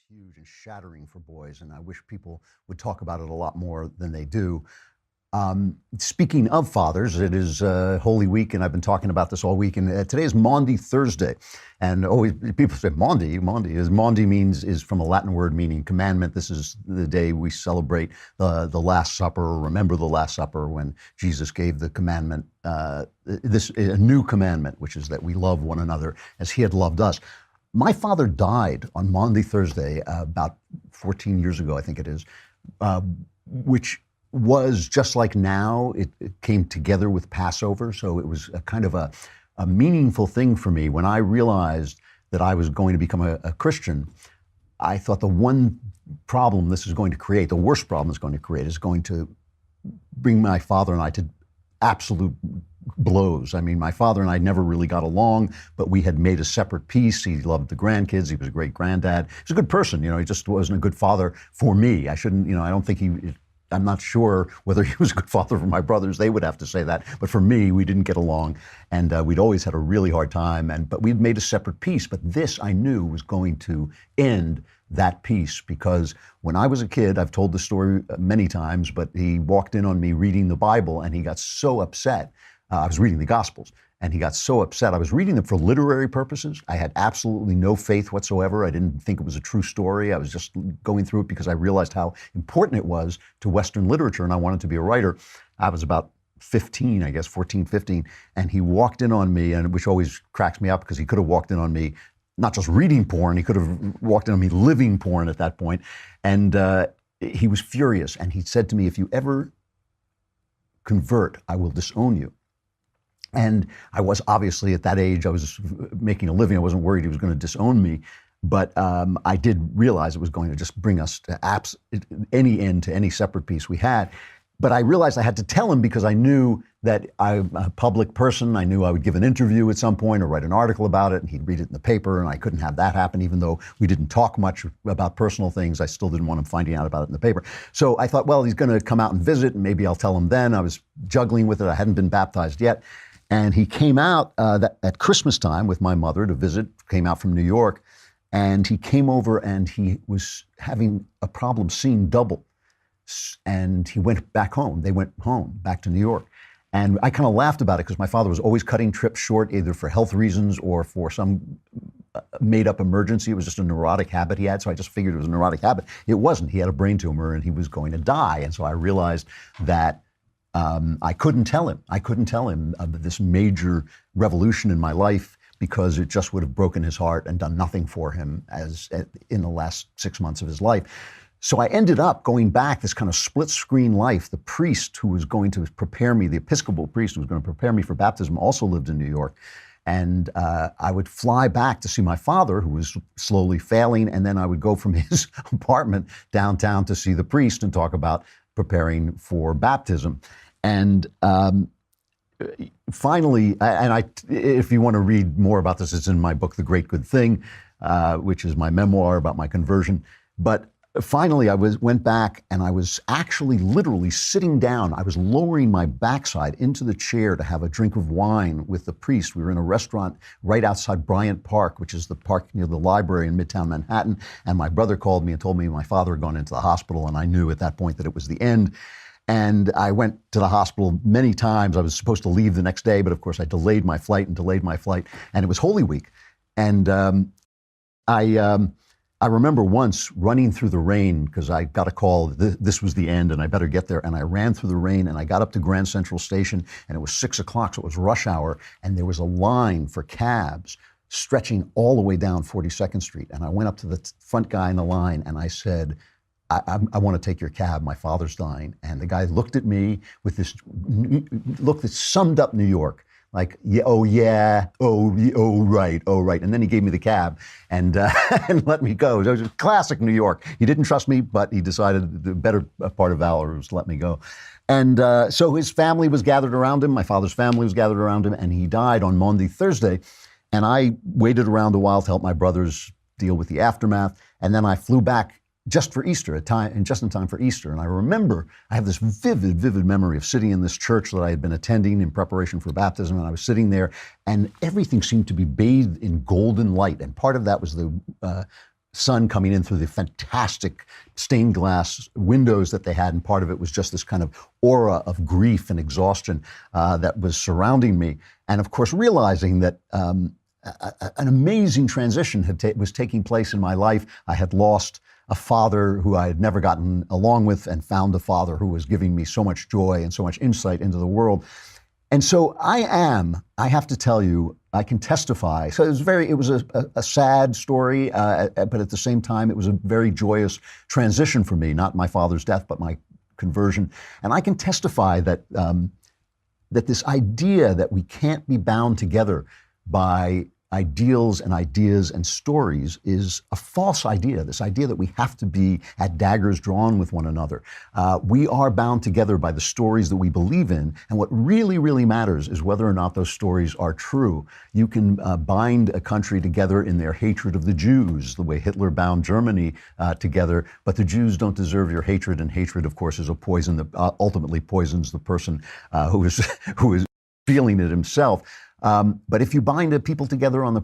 huge and shattering for boys, and I wish people would talk about it a lot more than they do. Speaking of fathers, it is Holy Week, and I've been talking about this all week. And today is Maundy Thursday, and always people say Maundy. Maundy is from a Latin word meaning commandment. This is the day we celebrate the Last Supper, or remember the Last Supper when Jesus gave the commandment, a new commandment, which is that we love one another as He had loved us. My father died on Maundy Thursday about 14 years ago, I think it is, which was just like now. It came together with Passover, so it was a kind of a meaningful thing for me. When I realized that I was going to become a Christian, I thought the one problem this is going to create, the worst problem it's going to create, is going to bring my father and I to absolute blows. I mean, my father and I never really got along, but we had made a separate peace. He loved the grandkids. He was a great granddad. He was a good person. He just wasn't a good father for me. I don't think I'm not sure whether he was a good father for my brothers. They would have to say that. But for me, we didn't get along, and we'd always had a really hard time. But we'd made a separate peace. But this, I knew, was going to end that peace, because when I was a kid, I've told the story many times, but he walked in on me reading the Bible, and he got so upset. I was reading the Gospels, and he got so upset. I was reading them for literary purposes. I had absolutely no faith whatsoever. I didn't think it was a true story. I was just going through it because I realized how important it was to Western literature, and I wanted to be a writer. I was about 15, I guess, 14, 15, and he walked in on me, and which always cracks me up because he could have walked in on me not just reading porn, he could have walked in on me living porn at that point. And he was furious, and he said to me, "If you ever convert, I will disown you." And I was obviously at that age, I was making a living. I wasn't worried he was going to disown me. But I did realize it was going to just bring us to any end to any separate peace we had. But I realized I had to tell him, because I knew that I'm a public person. I knew I would give an interview at some point or write an article about it, and he'd read it in the paper, and I couldn't have that happen. Even though we didn't talk much about personal things, I still didn't want him finding out about it in the paper. So I thought, well, he's going to come out and visit, and maybe I'll tell him then. I was juggling with it. I hadn't been baptized yet. And he came out at Christmas time with my mother to visit, came out from New York, and he came over and he was having a problem seeing double. And he went back home. They went home, back to New York. And I kind of laughed about it because my father was always cutting trips short, either for health reasons or for some made-up emergency. It was just a neurotic habit he had, so I just figured it was a neurotic habit. It wasn't. He had a brain tumor and he was going to die. And so I realized that I couldn't tell him of this major revolution in my life, because it just would have broken his heart and done nothing for him in the last 6 months of his life. So I ended up going back this kind of split screen life. The priest who was going to prepare me, the Episcopal priest who was going to prepare me for baptism, also lived in New York. And I would fly back to see my father, who was slowly failing, and then I would go from his apartment downtown to see the priest and talk about preparing for baptism. And finally, if you want to read more about this, it's in my book, The Great Good Thing, which is my memoir about my conversion. But finally, I went back, and I was actually literally sitting down. I was lowering my backside into the chair to have a drink of wine with the priest. We were in a restaurant right outside Bryant Park, which is the park near the library in Midtown Manhattan. And my brother called me and told me my father had gone into the hospital, and I knew at that point that it was the end. And I went to the hospital many times. I was supposed to leave the next day, but of course I delayed my flight, and it was Holy Week. And I remember once running through the rain, because I got a call, this was the end and I better get there. And I ran through the rain, and I got up to Grand Central Station, and it was 6 o'clock, so it was rush hour. And there was a line for cabs stretching all the way down 42nd Street. And I went up to the front guy in the line, and I said, I want to take your cab. My father's dying. And the guy looked at me with this look that summed up New York. Like, yeah, right. And then he gave me the cab and let me go. It was classic New York. He didn't trust me, but he decided the better part of valor was to let me go. And so his family was gathered around him. My father's family was gathered around him, and he died on Maundy Thursday. And I waited around a while to help my brothers deal with the aftermath. And then I flew back just for Easter, just in time for Easter. And I remember, I have this vivid memory of sitting in this church that I had been attending in preparation for baptism. And I was sitting there, and everything seemed to be bathed in golden light. And part of that was the sun coming in through the fantastic stained glass windows that they had, and part of it was just this kind of aura of grief and exhaustion that was surrounding me. And of course, realizing that an amazing transition was taking place in my life. I had lost a father who I had never gotten along with, and found a father who was giving me so much joy and so much insight into the world. And so I have to tell you, I can testify. So it was a sad story, but at the same time, it was a very joyous transition for me, not my father's death, but my conversion. And I can testify that, that this idea that we can't be bound together by ideals and ideas and stories is a false idea. This idea that we have to be at daggers drawn with one another. We are bound together by the stories that we believe in, and what really, really matters is whether or not those stories are true. You can bind a country together in their hatred of the Jews, the way Hitler bound Germany together, but the Jews don't deserve your hatred, and hatred, of course, is a poison that ultimately poisons the person who is feeling it himself. But if you bind people together on the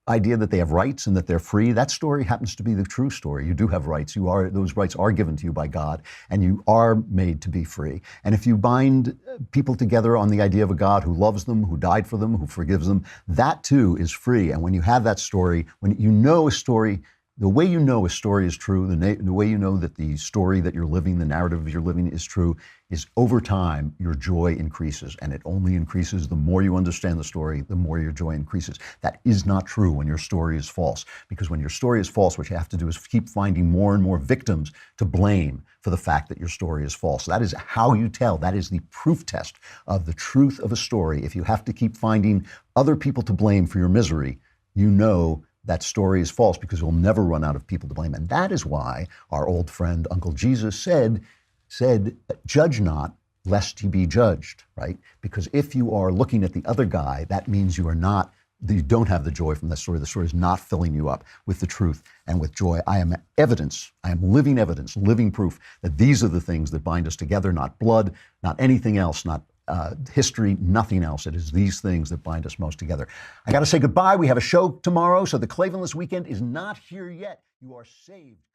idea that they have rights and that they're free, that story happens to be the true story. You do have rights. Those rights are given to you by God, and you are made to be free. And if you bind people together on the idea of a God who loves them, who died for them, who forgives them, that too is free. And when you have that story, when you know a story, the way you know a story is true, the way you know that the story that you're living, the narrative you're living is true, is over time, your joy increases. And it only increases the more you understand the story, the more your joy increases. That is not true when your story is false. Because when your story is false, what you have to do is keep finding more and more victims to blame for the fact that your story is false. That is how you tell. That is the proof test of the truth of a story. If you have to keep finding other people to blame for your misery, you know that story is false, because you'll never run out of people to blame. And that is why our old friend Uncle Jesus said, judge not, lest you be judged, right? Because if you are looking at the other guy, that means you don't have the joy from that story. The story is not filling you up with the truth and with joy. I am living evidence, living proof that these are the things that bind us together, not blood, not anything else, not history, nothing else. It is these things that bind us most together. I got to say goodbye. We have a show tomorrow, so the Klavanless weekend is not here yet. You are saved.